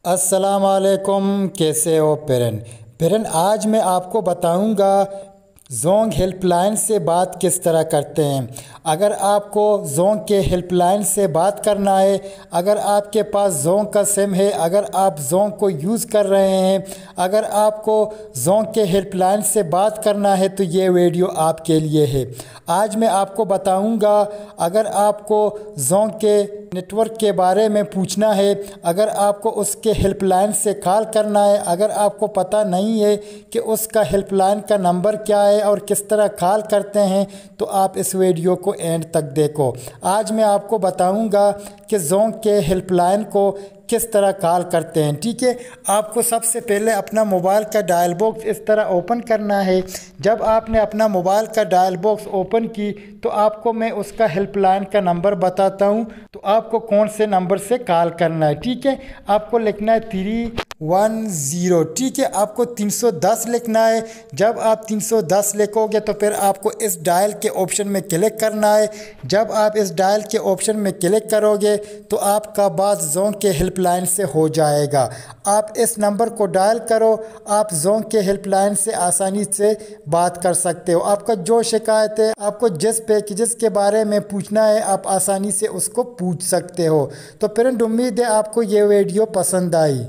अस्सलाम वालेकुम, कैसे हो पेरन। आज मैं आपको बताऊंगा जोंग हेल्पलाइन से बात किस तरह करते हैं। अगर आपको जोंग के हेल्पलाइन से बात करना है, अगर आपके पास जोंग का सिम है, अगर आप जोंग को यूज़ कर रहे हैं, अगर आपको जोंग के हेल्पलाइन से बात करना है तो ये वीडियो आपके लिए है। आज मैं आपको बताऊंगा, अगर आपको जोंग के नेटवर्क के बारे में पूछना है, अगर आपको उसके हेल्पलाइन से कॉल करना है, अगर आपको पता नहीं है कि उसका हेल्पलाइन का नंबर क्या है और किस तरह कॉल करते हैं, तो आप इस वीडियो को एंड तक देखो। आज मैं आपको बताऊंगा कि जोंग के हेल्पलाइन को किस तरह कॉल करते हैं। ठीक है, आपको सबसे पहले अपना मोबाइल का डायल बॉक्स इस तरह ओपन करना है। जब आपने अपना मोबाइल का डायल बॉक्स ओपन की तो आपको मैं उसका हेल्पलाइन का नंबर बताता हूं, तो आपको कौन से नंबर से कॉल करना है। ठीक है, आपको लिखना है 310। ठीक है, आपको 310 लिखना है। जब आप 310 लिखोगे तो फिर आपको इस डायल के ऑप्शन में क्लिक करना है। जब आप इस डायल के ऑप्शन में क्लिक करोगे तो आपका बात जोंग के हेल्पलाइन से हो जाएगा। आप इस नंबर को डायल करो, आप जोंग के हेल्पलाइन से आसानी से बात कर सकते हो। आपका जो शिकायत है, आपको जिस पैकेजेस के बारे में पूछना है, आप आसानी से उसको पूछ सकते हो। तो फ्रेंड, उम्मीद है आपको ये वीडियो पसंद आई।